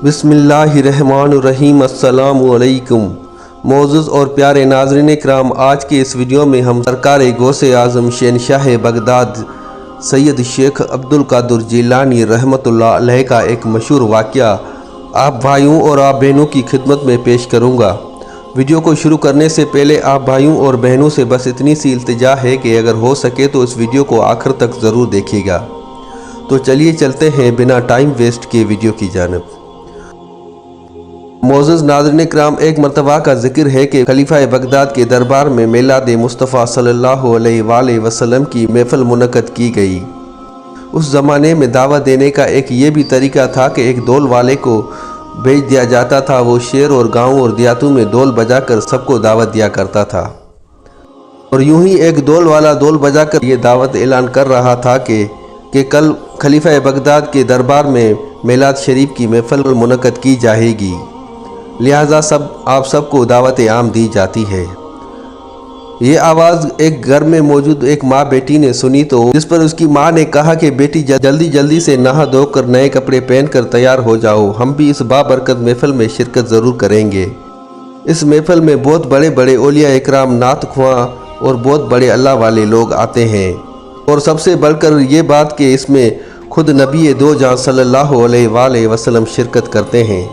बिस्मिल्लाहिर्रहमानिर्रहीम। अस्सलाम वालेकुम। मोअज़्ज़ज़ और प्यारे नाज़रीन कराम, आज के इस वीडियो में हम सरकार गौसे आज़म शहंशाह बगदाद सैयद शेख अब्दुल कादिर जिलानी रहमतुल्लाह अलैह का एक मशहूर वाक़या आप भाइयों और आप बहनों की खिदमत में पेश करूँगा। वीडियो को शुरू करने से पहले आप भाइयों और बहनों से बस इतनी सी इल्तिजा है कि अगर हो सके तो इस वीडियो को आखिर तक ज़रूर देखिएगा। तो चलिए चलते हैं बिना टाइम वेस्ट किए वीडियो की जानिब। मोअज़्ज़ज़ नाज़रीन कराम, एक मरतबा का जिक्र है कि खलीफा बगदाद के दरबार में मिलाद मुस्तफ़ा सल्लल्लाहु अलैहि वसल्लम की महफ़िल मुनक़्क़द की गई। उस ज़माने में दावत देने का एक ये भी तरीका था कि एक डोल वाले को भेज दिया जाता था। वो शहर और गाँव और देहातों में डोल बजाकर सबको दावत दिया करता था। और यूं ही एक डोल वाला डोल बजाकर ये दावत ऐलान कर रहा था कि कल खलीफा बगदाद के दरबार में मिलाद शरीफ की महफ़िल मुनक़्क़द की जाएगी, लिहाजा आप सबको दावत आम दी जाती है। ये आवाज़ एक घर में मौजूद एक माँ बेटी ने सुनी, तो जिस पर उसकी माँ ने कहा कि बेटी जल्दी जल्दी से नहा धोकर नए कपड़े पहनकर तैयार हो जाओ, हम भी इस बाबरकत महफ़िल में शिरकत ज़रूर करेंगे। इस महफ़िल में बहुत बड़े बड़े औलिया इकराम, नात ख्वां और बहुत बड़े अल्लाह वाले लोग आते हैं। और सबसे बढ़कर ये बात कि इसमें खुद नबी दो जहां सल्लल्लाहु अलैहि वसल्लम शिरकत करते हैं।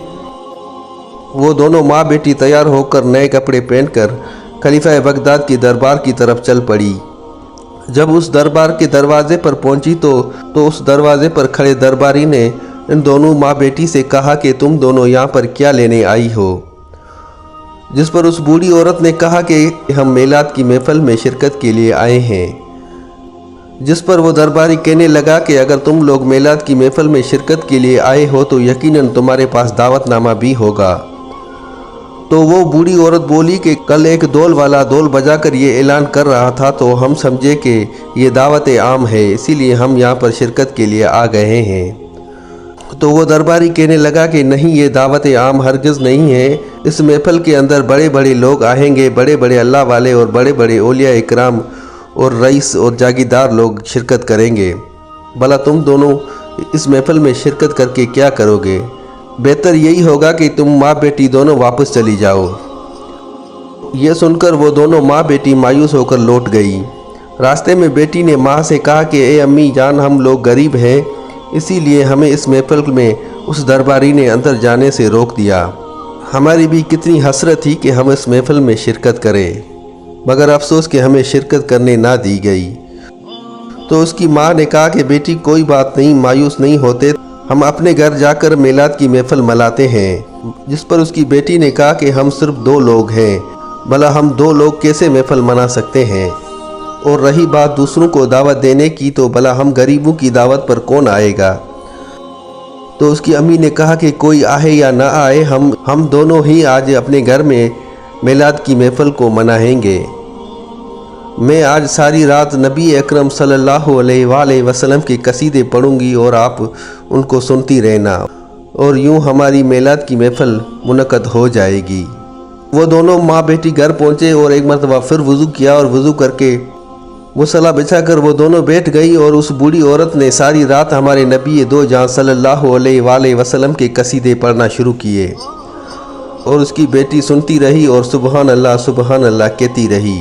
वो दोनों माँ बेटी तैयार होकर नए कपड़े पहनकर खलीफा बगदाद की दरबार की तरफ चल पड़ी। जब उस दरबार के दरवाजे पर पहुंची तो उस दरवाजे पर खड़े दरबारी ने इन दोनों माँ बेटी से कहा कि तुम दोनों यहाँ पर क्या लेने आई हो। जिस पर उस बूढ़ी औरत ने कहा कि हम मिलाद की महफ़िल में शिरकत के लिए आए हैं। जिस पर वो दरबारी कहने लगा कि अगर तुम लोग मिलाद की महफ़िल में शिरकत के लिए आए हो तो यकीनन तुम्हारे पास दावतनामा भी होगा। तो वो बूढ़ी औरत बोली कि कल एक डोल वाला डोल बजाकर ये ऐलान कर रहा था, तो हम समझे कि ये दावत आम है, इसीलिए हम यहाँ पर शिरकत के लिए आ गए हैं। तो वो दरबारी कहने लगा कि नहीं, ये दावत आम हरगिज़ नहीं है। इस महफ़िल के अंदर बड़े बड़े लोग आएंगे, बड़े बड़े अल्लाह वाले और बड़े बड़े औलिया इकराम और रईस और जागीरदार लोग शिरकत करेंगे। भला तुम दोनों इस महफ़िल में शिरकत करके क्या करोगे? बेहतर यही होगा कि तुम माँ बेटी दोनों वापस चली जाओ। ये सुनकर वो दोनों माँ बेटी मायूस होकर लौट गई। रास्ते में बेटी ने माँ से कहा कि ए अम्मी जान, हम लोग गरीब हैं, इसीलिए हमें इस महफ़िल में उस दरबारी ने अंदर जाने से रोक दिया। हमारी भी कितनी हसरत थी कि हम इस महफ़िल में शिरकत करें, मगर अफसोस कि हमें शिरकत करने ना दी गई। तो उसकी माँ ने कहा कि बेटी कोई बात नहीं, मायूस नहीं होते, हम अपने घर जाकर मिलाद की महफ़िल मनाते हैं। जिस पर उसकी बेटी ने कहा कि हम सिर्फ दो लोग हैं, भला हम दो लोग कैसे महफ़िल मना सकते हैं? और रही बात दूसरों को दावत देने की, तो भला हम गरीबों की दावत पर कौन आएगा? तो उसकी अम्मी ने कहा कि कोई आए या ना आए, हम दोनों ही आज अपने घर में मिलाद की महफ़िल को मनाएंगे। मैं आज सारी रात नबी अकरम सल्लल्लाहु अलैहि वसल्लम के कसीदे पढ़ूंगी और आप उनको सुनती रहना, और यूं हमारी मिलाद की महफ़िल मुनक़्क़द हो जाएगी। वो दोनों माँ बेटी घर पहुँचे और एक मरतबा फिर वज़ू किया और वज़ू करके मुसल्ला बिछाकर वो दोनों बैठ गई। और उस बूढ़ी औरत ने सारी रात हमारे नबी दो जहां सल्लल्लाहु अलैहि वसल्लम के कसीदे पढ़ना शुरू किए और उसकी बेटी सुनती रही और सुबहान अल्लाह कहती रही।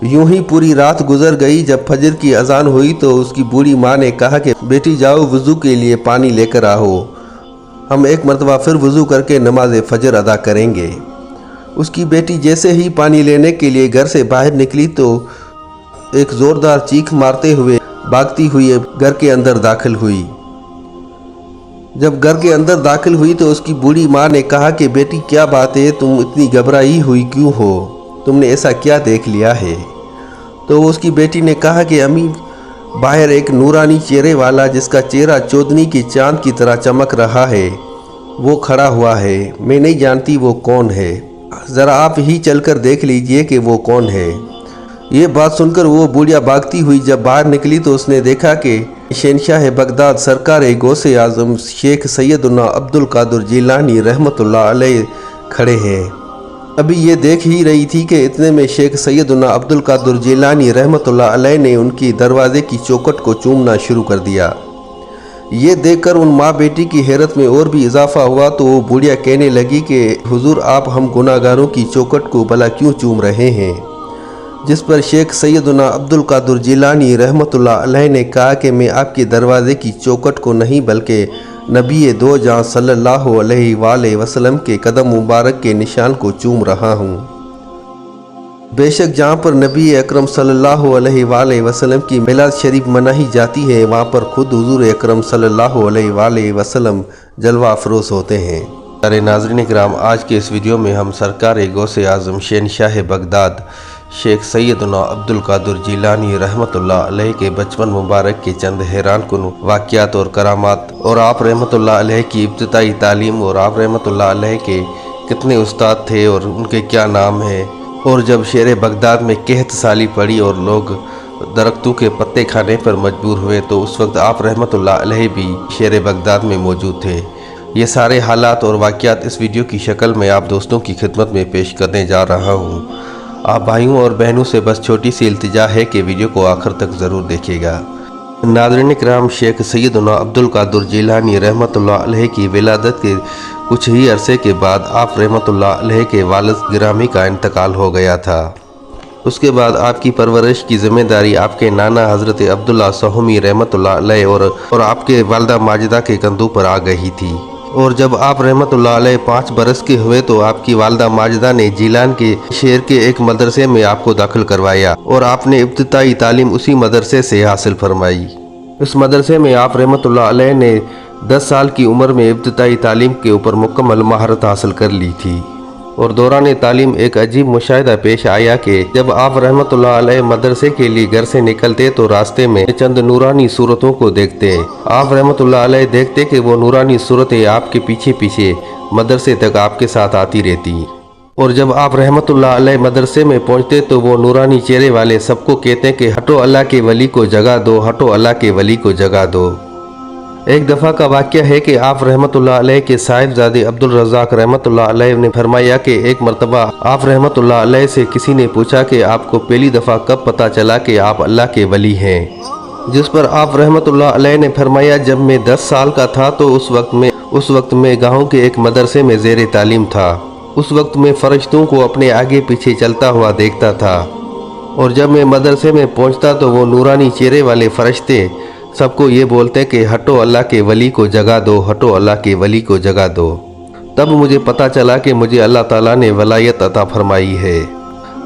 यूं ही पूरी रात गुजर गई। जब फजर की अजान हुई तो उसकी बूढ़ी माँ ने कहा कि बेटी जाओ वज़ू के लिए पानी लेकर आओ, हम एक मरतबा फिर वज़ू करके नमाज फजर अदा करेंगे। उसकी बेटी जैसे ही पानी लेने के लिए घर से बाहर निकली तो एक ज़ोरदार चीख मारते हुए भागती हुई घर के अंदर दाखिल हुई। जब घर के अंदर दाखिल हुई तो उसकी बूढ़ी माँ ने कहा कि बेटी क्या बात है, तुम इतनी घबराई हुई क्यों हो, तुमने ऐसा क्या देख लिया है? तो उसकी बेटी ने कहा कि अम्मी, बाहर एक नूरानी चेहरे वाला जिसका चेहरा चौदनी की चांद की तरह चमक रहा है वो खड़ा हुआ है। मैं नहीं जानती वो कौन है, ज़रा आप ही चलकर देख लीजिए कि वो कौन है। ये बात सुनकर वो बूढ़िया भागती हुई जब बाहर निकली तो उसने देखा कि शहंशाह बगदाद सरकार गौसे आज़म शेख सैयदना अब्दुल कादिर जिलानी रहमतुल्लाह अलैह खड़े हैं। अभी ये देख ही रही थी कि इतने में शेख सैयदना अब्दुल कादिर जिलानी रहमतुल्लाह अलैह ने उनकी दरवाज़े की चौखट को चूमना शुरू कर दिया। ये देखकर उन माँ बेटी की हैरत में और भी इजाफा हुआ तो वो बुढ़िया कहने लगी कि हुजूर आप हम गुनाहगारों की चौखट को भला क्यों चूम रहे हैं। जिस पर शेख सैयदना अब्दुल कादिर जिलानी रहमतुल्लाह अलैह ने कहा कि मैं आपके दरवाज़े की चौखट को नहीं बल्कि नबी दो जहां सल्लल्लाहु अलैहि वसल्लम के कदम मुबारक के निशान को चूम रहा हूँ। बेशक जहाँ पर नबी अकरम सल्लल्लाहु अलैहि वसल्लम की मिलाद शरीफ मनाही जाती है वहाँ पर खुद हुजूर अकरम सल्लल्लाहु अलैहि वसल्लम जलवा अफरोज़ होते हैं। सारे नाज़रीन किराम, आज के इस वीडियो में हम सरकार गौसे आज़म शहंशाह बगदाद शेख सैयदना अब्दुल कादिर जिलानी रहमतुल्लाह अलैह के बचपन मुबारक के चंद हैरान कुन वाक़यात और करामात और आप रहमतुल्लाह अलैह की इब्तिदाई तालीम और आप रहमतुल्लाह अलैह के कितने उस्ताद थे और उनके क्या नाम है, और जब शेर बगदाद में कहत साली पड़ी और लोग दरख्तों के पत्ते खाने पर मजबूर हुए तो उस वक्त आप रहमतुल्लाह अलैह भी शेर बगदाद में मौजूद थे। ये सारे हालात और वाक़यात इस वीडियो की शक्ल में आप दोस्तों की खिदमत में पेश करने जा रहा हूँ। आप भाइयों और बहनों से बस छोटी सी इल्तिजा है कि वीडियो को आखिर तक ज़रूर देखिएगा। नाज़रीन किराम, शेख सैयदना अब्दुल कादिर जिलानी रहमतुल्लाह अलैह की विलादत के कुछ ही अरसे के बाद आप रहमतुल्लाह अलैह के वालिद गिरामी का इंतकाल हो गया था। उसके बाद आपकी परवरिश की ज़िम्मेदारी आपके नाना हज़रत अब्दुल्ला सहमी रहमतुल्लाह अलैह और आपके वालिदा माजिदा के कंधों पर आ गई थी। और जब आप रहमतुल्लाह अलैह 5 बरस के हुए तो आपकी वालिदा माजिदा ने जिलान के शहर के एक मदरसे में आपको दाखिल करवाया और आपने इब्तिदाई तालीम उसी मदरसे से हासिल फरमाई। इस मदरसे में आप रहमतुल्लाह अलैह ने 10 साल की उम्र में इब्तिदाई तालीम के ऊपर मुकम्मल महारत हासिल कर ली थी। और दौरान तालीम एक अजीब मुशाहिदा पेश आया कि जब आप रहमतुल्लाह अलैह मदरसे के लिए घर से निकलते तो रास्ते में चंद नूरानी सूरतों को देखते। आप रहमतुल्लाह अलैह देखते कि वो नूरानी सूरतें आपके पीछे पीछे मदरसे तक आपके साथ आती रहती। और जब आप रहमतुल्लाह अलैह मदरसे में पहुंचते तो वो नूरानी चेहरे वाले सबको कहते कि हटो अल्लाह के वली को जगह दो, हटो अल्लाह के वली को जगह दो। एक दफ़ा का वाक़या है कि आप रहमतुल्लाह अलैह के साहिबजादे अब्दुल रज़ाक रहमतुल्लाह अलैह ने फरमाया कि एक मरतबा आप रहमतुल्लाह अलैह से किसी ने पूछा कि आपको पहली दफ़ा कब पता चला कि आप अल्लाह के वली हैं। जिस पर आप रहमतुल्लाह अलैह ने फरमाया जब मैं 10 साल का था तो उस वक्त में गाँव के एक मदरसे में ज़ेर तालीम था। उस वक्त में फ़रिश्तों को अपने आगे पीछे चलता हुआ देखता था और जब मैं मदरसे में पहुँचता तो वो नूरानी चेहरे वाले फ़रिश्ते सबको ये बोलते कि हटो अल्लाह के वली को जगह दो, हटो अल्लाह के वली को जगह दो। तब मुझे पता चला कि मुझे अल्लाह ताला ने वलायत अता फरमाई है।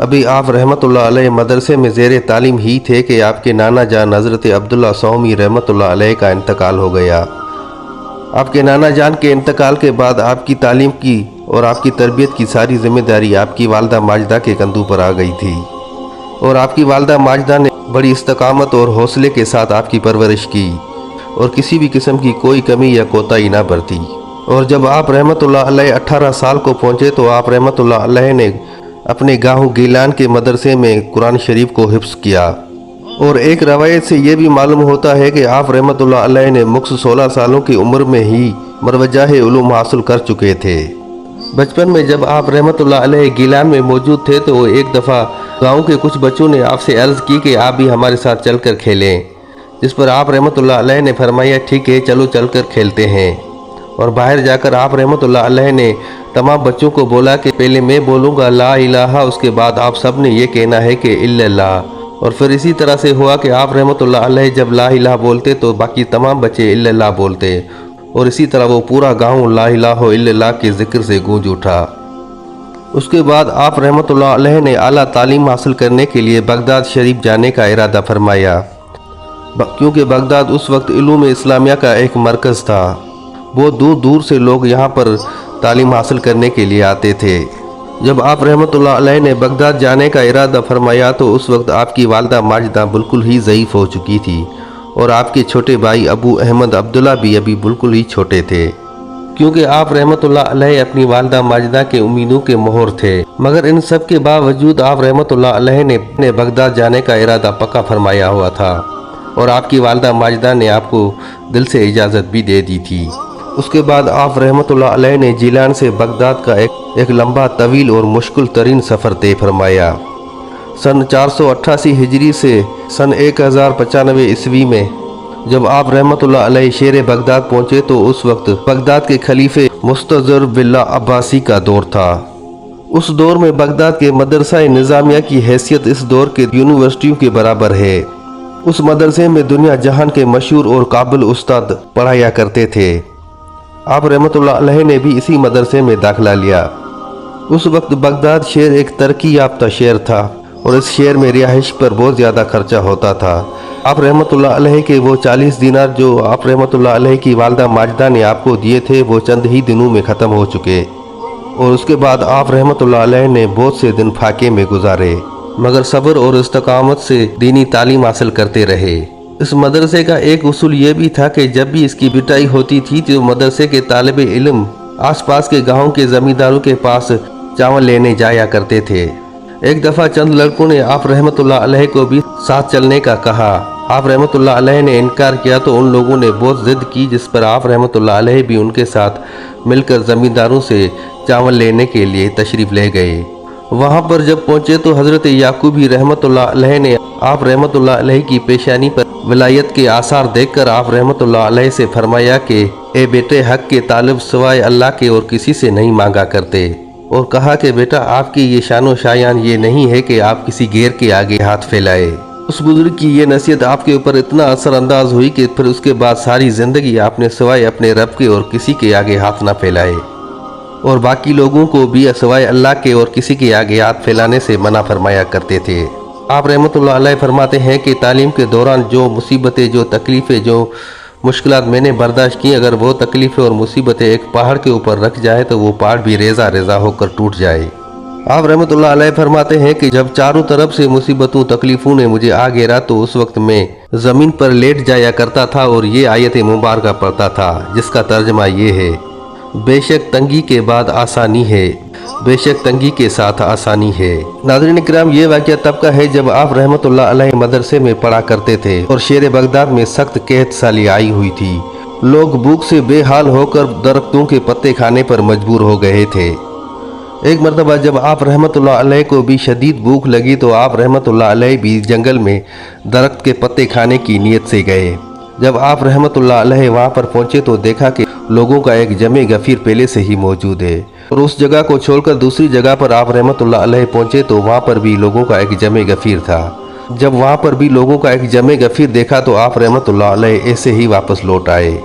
अभी आप रहमतुल्लाह अलैह मदरसे में ज़ेर तालीम ही थे कि आपके नाना जान हज़रत अब्दुल्ला सहमी रहमतुल्लाह अलैह का इंतकाल हो गया। आपके नाना जान के इंतकाल के बाद आपकी तालीम की और आपकी तरबियत की सारी जिम्मेदारी आपकी वालिदा माजिदा के कंधों पर आ गई थी और आपकी वालिदा माजिदा ने बड़ी इस्तकामत और हौसले के साथ आपकी परवरिश की और किसी भी किस्म की कोई कमी या कोताही ना बरती। और जब आप रहमतुल्लाह अलैह 18 साल को पहुँचे तो आप रहमतुल्लाह अलैह ने अपने गाँव गीलान के मदरसे में कुरान शरीफ को हिफ्ज़ किया। और एक रवायत से ये भी मालूम होता है कि आप रहमतुल्लाह अलैह ने मुख्स 16 सालों की उम्र में ही मरवजाह उलूम हासिल कर चुके थे। बचपन में जब आप रहमतुल्लाह अलैह गीलान में मौजूद थे तो एक दफ़ा गाँव के कुछ बच्चों ने आपसे अर्ज़ की कि आप भी हमारे साथ चलकर खेलें। जिस पर आप रहमतुल्लाह अलैह ने फरमाया ठीक है चलो चलकर खेलते हैं। और बाहर जाकर आप रहमतुल्लाह अलैह ने तमाम बच्चों को बोला कि पहले मैं बोलूँगा ला इलाहा, उसके बाद आप सब ने ये कहना है कि इल्लल्लाह। और फिर इसी तरह से हुआ कि आप रहमतुल्लाह अलैह जब ला इलाहा बोलते तो बाकी तमाम बच्चे इल्लल्लाह बोलते और इसी तरह वो पूरा गाँव ला इलाहा इल्लल्लाह के ज़िक्र से गूंज उठा। उसके बाद आप रहमतुल्लाह अलैह ने आला तालीम हासिल करने के लिए बगदाद शरीफ जाने का इरादा फरमाया क्योंकि बगदाद उस वक्त इल्म इस्लामिया का एक मरकज़ था। बहुत दूर दूर से लोग यहाँ पर तालीम हासिल करने के लिए आते थे। जब आप रहमतुल्लाह अलैह ने बगदाद जाने का इरादा फरमाया तो उस वक्त आपकी वालिदा माजिदा बिल्कुल ही ज़ईफ़ हो चुकी थी और आपके छोटे भाई अबू अहमद अब्दुल्ला भी अभी बिल्कुल ही छोटे थे। क्योंकि आप रहमतुल्लाह अलैह अपनी वालिदा माजिदा के उम्मीदों के मोहर थे। मगर इन सब के बावजूद आप रहमतुल्लाह अलैह ने बगदाद जाने का इरादा पक्का फरमाया हुआ था और आपकी वालिदा माजिदा ने आपको दिल से इजाज़त भी दे दी थी। उसके बाद आप रहमतुल्लाह अलैह ने जिलान से बगदाद का एक लंबा तवील और मुश्किल तरीन सफ़र तय फरमाया। सन 488 हिजरी से सन 1095 ईस्वी में جب آپ رحمۃ اللہ علیہ شیر بغداد پہنچے تو اس وقت بغداد کے خلیفے مستظر باللہ عباسی کا دور تھا۔ اس دور میں بغداد کے مدرسہ نظامیہ کی حیثیت اس دور کے یونیورسٹیوں کے برابر ہے۔ اس مدرسے میں دنیا جہان کے مشہور اور قابل استاد پڑھایا کرتے تھے۔ آپ رحمۃ اللہ علیہ نے بھی اسی مدرسے میں داخلہ لیا۔ اس وقت بغداد شہر ایک ترقی یافتہ شہر تھا اور اس شہر میں رہائش پر بہت زیادہ خرچہ ہوتا تھا۔ آپ رحمۃ اللہ علیہ کے وہ 40 دینار جو آپ رحمۃ اللہ علیہ کی والدہ ماجدہ نے آپ کو دیے تھے وہ چند ہی دنوں میں ختم ہو چکے، اور اس کے بعد آپ رحمۃ اللہ علیہ نے بہت سے دن فاقے میں گزارے، مگر صبر اور استقامت سے دینی تعلیم حاصل کرتے رہے۔ اس مدرسے کا ایک اصول یہ بھی تھا کہ جب بھی اس کی بٹائی ہوتی تھی تو مدرسے کے طالب علم آس پاس کے گاؤں کے زمینداروں کے پاس چاول لینے جایا کرتے تھے۔ ایک دفعہ چند لڑکوں نے آپ رحمۃ اللہ علیہ کو بھی ساتھ چلنے کا کہا۔ آپ رحمۃ اللہ علیہ نے انکار کیا تو ان لوگوں نے بہت ضد کی، جس پر آپ رحمۃ اللہ علیہ بھی ان کے ساتھ مل کر زمینداروں سے چاول لینے کے لیے تشریف لے گئے۔ وہاں پر جب پہنچے تو حضرت یعقوبی رحمۃ اللہ علیہ نے آپ رحمۃ اللہ علیہ کی پیشانی پر ولایت کے آثار دیکھ کر آپ رحمۃ اللہ علیہ سے فرمایا کہ اے بیٹے، حق کے طالب سوائے اللہ کے اور کسی سے نہیں مانگا کرتے، اور کہا کہ بیٹا آپ کی یہ شان و شایان یہ نہیں ہے کہ آپ کسی غیر کے آگے ہاتھ پھیلائے۔ اس بزرگ کی یہ نصیحت آپ کے اوپر اتنا اثر انداز ہوئی کہ پھر اس کے بعد ساری زندگی آپ نے سوائے اپنے رب کے اور کسی کے آگے ہاتھ نہ پھیلائے، اور باقی لوگوں کو بھی سوائے اللہ کے اور کسی کے آگے ہاتھ پھیلانے سے منع فرمایا کرتے تھے۔ آپ رحمۃ اللہ علیہ فرماتے ہیں کہ تعلیم کے دوران جو مصیبتیں، جو تکلیفیں، جو مشکلات میں نے برداشت کی، اگر وہ تکلیفیں اور مصیبتیں ایک پہاڑ کے اوپر رکھ جائے تو وہ پہاڑ بھی ریزہ ریزہ ہو کر ٹوٹ جائے۔ آپ رحمۃ اللہ علیہ فرماتے ہیں کہ جب چاروں طرف سے مصیبتوں تکلیفوں نے مجھے آ گھیرا تو اس وقت میں زمین پر لیٹ جایا کرتا تھا اور یہ آیت مبارکہ پڑھتا تھا، جس کا ترجمہ یہ ہے: بے شک تنگی کے بعد آسانی ہے، بے شک تنگی کے ساتھ آسانی ہے۔ ناظرین کرام، یہ واقعہ تب کا ہے جب آپ رحمۃ اللہ علیہ مدرسے میں پڑھا کرتے تھے اور شہر بغداد میں سخت قحط سالی آئی ہوئی تھی۔ لوگ بھوک سے بے حال ہو کر درختوں کے پتے کھانے پر مجبور ہو گئے تھے۔ ایک مرتبہ جب آپ رحمۃ اللہ علیہ کو بھی شدید بھوک لگی تو آپ رحمۃ اللہ علیہ بھی جنگل میں درخت کے پتے کھانے کی نیت سے گئے۔ جب آپ رحمۃ اللہ علیہ وہاں پر پہنچے تو دیکھا کہ لوگوں کا ایک جمع غفیر پہلے سے ہی موجود ہے، اور اس جگہ کو چھوڑ کر دوسری جگہ پر آپ رحمۃ اللہ علیہ پہنچے تو وہاں پر بھی لوگوں کا ایک جمع غفیر تھا۔ جب وہاں پر بھی لوگوں کا ایک جمع غفیر دیکھا تو آپ رحمۃ اللہ علیہ ایسے ہی واپس لوٹ آئے،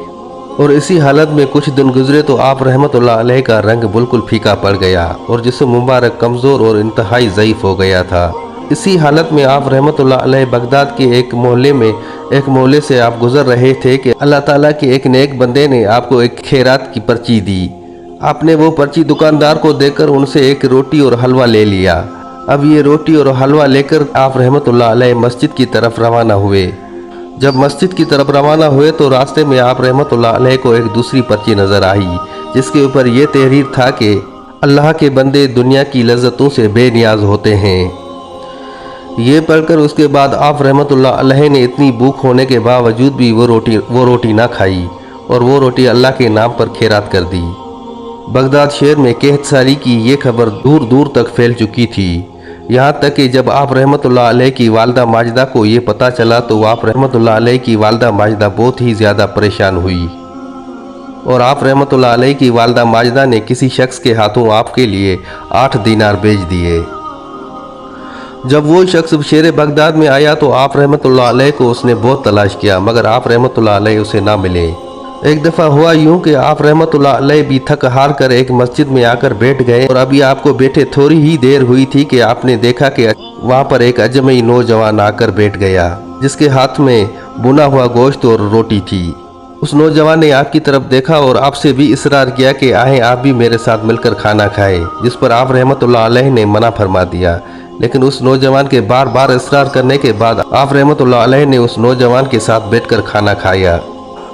اور اسی حالت میں کچھ دن گزرے تو آپ رحمۃ اللہ علیہ کا رنگ بالکل پھیکا پڑ گیا اور جسم مبارک کمزور اور انتہائی ضعیف ہو گیا تھا۔ اسی حالت میں آپ رحمۃ اللہ علیہ بغداد کے ایک محلے سے آپ گزر رہے تھے کہ اللہ تعالیٰ کے ایک نیک بندے نے آپ کو ایک خیرات کی پرچی دی۔ آپ نے وہ پرچی دکاندار کو دے کر ان سے ایک روٹی اور حلوہ لے لیا۔ اب یہ روٹی اور حلوہ لے کر آپ رحمۃ اللہ علیہ مسجد کی طرف روانہ ہوئے۔ جب مسجد کی طرف روانہ ہوئے تو راستے میں آپ رحمۃ اللہ علیہ کو ایک دوسری پرچی نظر آئی، جس کے اوپر یہ تحریر تھا کہ اللہ کے بندے دنیا کی لذتوں سے بے نیاز ہوتے ہیں۔ یہ پڑھ کر اس کے بعد آپ رحمۃ اللہ علیہ نے اتنی بھوک ہونے کے باوجود بھی وہ روٹی نہ کھائی اور وہ روٹی اللہ کے نام پر خیرات کر دی۔ بغداد شہر میں قحط سالی کی یہ خبر دور دور تک پھیل چکی تھی، یہاں تک کہ جب آپ رحمۃ اللہ علیہ کی والدہ ماجدہ کو یہ پتہ چلا تو آپ رحمۃ اللہ علیہ کی والدہ ماجدہ بہت ہی زیادہ پریشان ہوئی، اور آپ رحمۃ اللہ علیہ کی والدہ ماجدہ نے کسی شخص کے ہاتھوں آپ کے لیے 8 دینار بھیج دیے۔ جب وہ شخص شہر بغداد میں آیا تو آپ رحمۃ اللہ علیہ کو اس نے بہت تلاش کیا، مگر آپ رحمۃ اللہ علیہ اسے نہ ملے۔ ایک دفعہ ہوا یوں کہ آپ رحمۃ اللہ علیہ بھی تھک ہار کر ایک مسجد میں آ کر بیٹھ گئے، اور ابھی آپ کو بیٹھے تھوڑی ہی دیر ہوئی تھی کہ آپ نے دیکھا کہ وہاں پر ایک اجمی نوجوان آ کر بیٹھ گیا، جس کے ہاتھ میں بنا ہوا گوشت اور روٹی تھی۔ اس نوجوان نے آپ کی طرف دیکھا اور آپ سے بھی اصرار کیا کہ آئیں آپ بھی میرے ساتھ مل کر کھانا کھائیں، جس پر آپ رحمۃ اللہ علیہ نے منع فرما دیا۔ لیکن اس نوجوان کے بار بار اصرار کرنے کے بعد آپ رحمۃ اللہ علیہ نے اس نوجوان کے ساتھ بیٹھ کر کھانا کھایا۔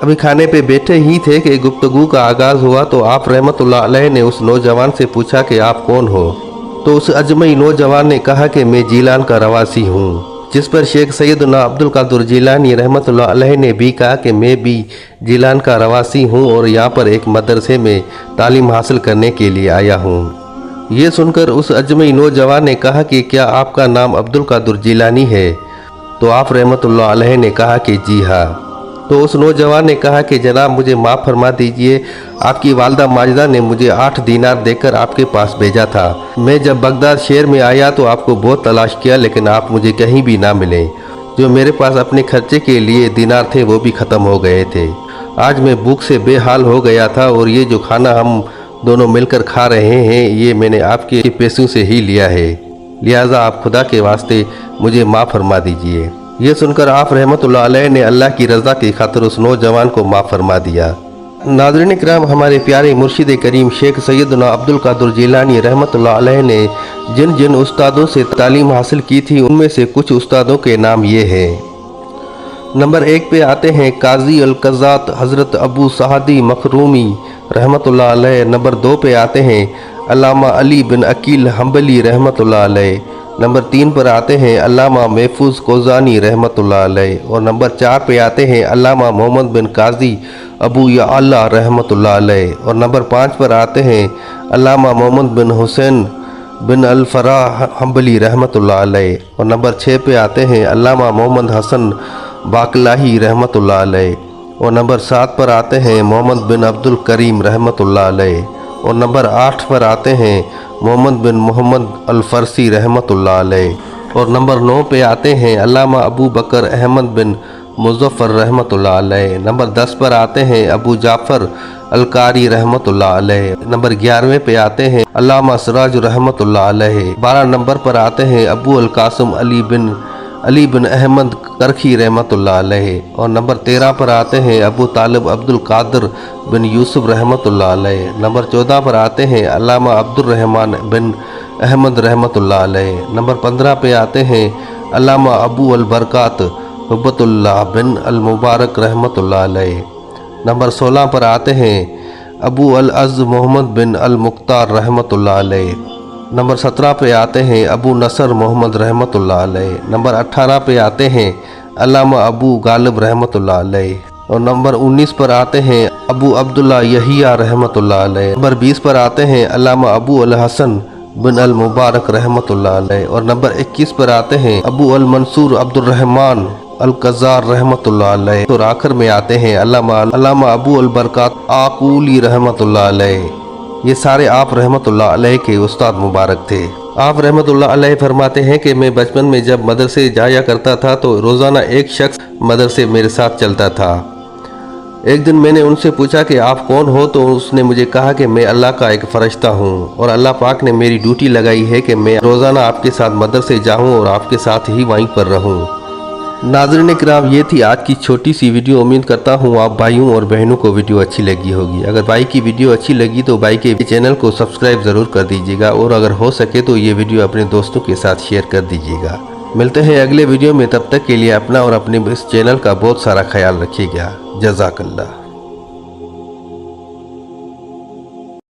ابھی کھانے پہ بیٹھے ہی تھے کہ گفتگو کا آغاز ہوا تو آپ رحمۃ اللہ علیہ نے اس نوجوان سے پوچھا کہ آپ کون ہو؟ تو اس اجمی نوجوان نے کہا کہ میں جیلان کا رواسی ہوں، جس پر شیخ سیدنا عبد القادر جیلانی رحمۃ اللہ علیہ نے بھی کہا کہ میں بھی جیلان کا رواسی ہوں اور یہاں پر ایک مدرسے میں تعلیم حاصل کرنے کے لیے آیا ہوں۔ یہ سن کر اس اجمی نوجوان نے کہا کہ کیا آپ کا نام عبد القادر جیلانی ہے؟ تو آپ رحمۃ اللہ علیہ نے کہا کہ جی ہاں۔ تو तो उस नौजवान ने कहा कि जनाब मुझे माफ़ फरमा दीजिए, आपकी वालदा माजिदा ने मुझे 8 दीनार देकर आपके पास भेजा था। मैं जब बगदाद शहर में आया तो आपको बहुत तलाश किया, लेकिन आप मुझे कहीं भी ना मिले। जो मेरे पास अपने खर्चे के लिए दीनार थे वो भी ख़त्म हो गए थे। आज मैं भूख से बेहाल हो गया था और ये जो खाना हम दोनों मिलकर खा रहे हैं ये मैंने आपके पैसों से ही लिया है, लिहाजा आप खुदा के वास्ते मुझे माफ़ फरमा दीजिए। ये सुनकर आप रहमतुल्लाह अलैह ने अल्लाह की रज़ा की खातिर उस नौजवान को माफ़ फरमा दिया। नाज़रीन किराम, हमारे प्यारे मुर्शिद करीम शेख सैयदना अब्दुल कादिर जिलानी रहमतुल्लाह अलैह ने जिन जिन उस्तादों से तालीम हासिल की थी उनमें से कुछ उस्तादों के नाम ये हैं। नंबर 1 पे आते हैं काजी अल-क़ज़्ज़ात हज़रत अबू सहादी मखरूमी रहमतुल्लाह अलैह। नंबर 2 पे आते हैं अल्लामा अली बिन अकील हम्बली रहमतुल्लाह अलैह। नंबर 3 पर आते हैं अल्लामा महफूज कोज़ानी रहमतुल्लाह अलैह। और नंबर 4 पे आते हैं अल्लामा मोहम्मद बिन काजी अबू यअला रहमतुल्लाह अलैह। और नंबर 5 पर आते हैं अल्लामा मोहम्मद बिन हुसैन बिन अल-फराह हम्बली रहमतुल्लाह अलैह। और नंबर 6 पे आते हैं अल्लामा मोहम्मद हसन बाकलाही रहमतुल्लाह अलैह। और नंबर 7 पर आते हैं मोहम्मद बिन अब्दुल करीम रहमतुल्लाह अलैह। और नंबर 8 पर आते हैं मोहम्मद बिन मोहम्मद अल-फ़रसी रहमतुल्लाह अलैह। और नंबर 9 पे आते हैं अल्लामा अबू बकर अहमद बिन मुज़फ़्फ़र रहमतुल्लाह अलैह। नंबर 10 पर आते हैं अबू जाफ़र अल-कारी रहमतुल्लाह अलैह। नंबर 11वें पे आते हैं अल्लामा सिराज रहमतुल्लाह अलैह। 12 नंबर पर आते हैं अबू अल-क़ासिम अली बिन अहमद करखी रहमतुल्लाह अलैह। और नंबर 13 पर आते हैं अबू तालिब अब्दुल कादिर बिन यूसुफ रहमतुल्लाह अलैह। नंबर 14 पर आते हैं अल्लामा अब्दुल रहमान बिन अहमद रहमतुल्लाह अलैह। नंबर 15 पे आते हैं अल्लामा अबू अल बरकात हुब्बतुल्लाह बिन अल मुबारक रहमतुल्लाह अलैह। नंबर 16 पर आते हैं अबू अल अज़ मोहम्मद बिन अल मुख्तार रहमतुल्लाह अलैह। नंबर 17 पे आते हैं अबू नसर मोहम्मद रहमतुल्लाह अलैह। नंबर 18 पे आते हैं अल्लामा अबू गालिब रहमतुल्लाह अलैह। और नंबर 19 पर आते हैं अबू अब्दुल्ला यहिया रहमतुल्लाह अलैह। नंबर 20 पर आते हैं अल्लामा अबू अल हसन बिन अल मुबारक रहमतुल्लाह अलैह। और नंबर 21 पर आते हैं अबू अल मंसूर अब्दुल रहमान अल-क़ज़्ज़ार रहमतुल्लाह अलैह। और आखिर में आते हैं अल्लामा अबू अल बरकात आकूली रहमतुल्लाह अलैह। ये सारे आप रहमतुल्लाह अलैह के उस्ताद मुबारक थे। आप रहमतुल्लाह अलैह फरमाते हैं कि मैं बचपन में जब मदरसे जाया करता था तो रोज़ाना एक शख्स मदरसे मेरे साथ चलता था। एक दिन मैंने उनसे पूछा कि आप कौन हो, तो उसने मुझे कहा कि मैं अल्लाह का एक फ़रिश्ता हूँ और अल्लाह पाक ने मेरी ड्यूटी लगाई है कि मैं रोज़ाना आपके साथ मदरसे जाऊँ और आपके साथ ही वहीं पर रहूँ। नाज़रीन किराम, ये थी आज की छोटी सी वीडियो। उम्मीद करता हूँ आप भाइयों और बहनों को वीडियो अच्छी लगी होगी। अगर भाई की वीडियो अच्छी लगी तो भाई के चैनल को सब्सक्राइब ज़रूर कर दीजिएगा और अगर हो सके तो ये वीडियो अपने दोस्तों के साथ शेयर कर दीजिएगा। मिलते हैं अगले वीडियो में, तब तक के लिए अपना और अपने इस चैनल का बहुत सारा ख्याल रखिएगा। जज़ाकल्लाह।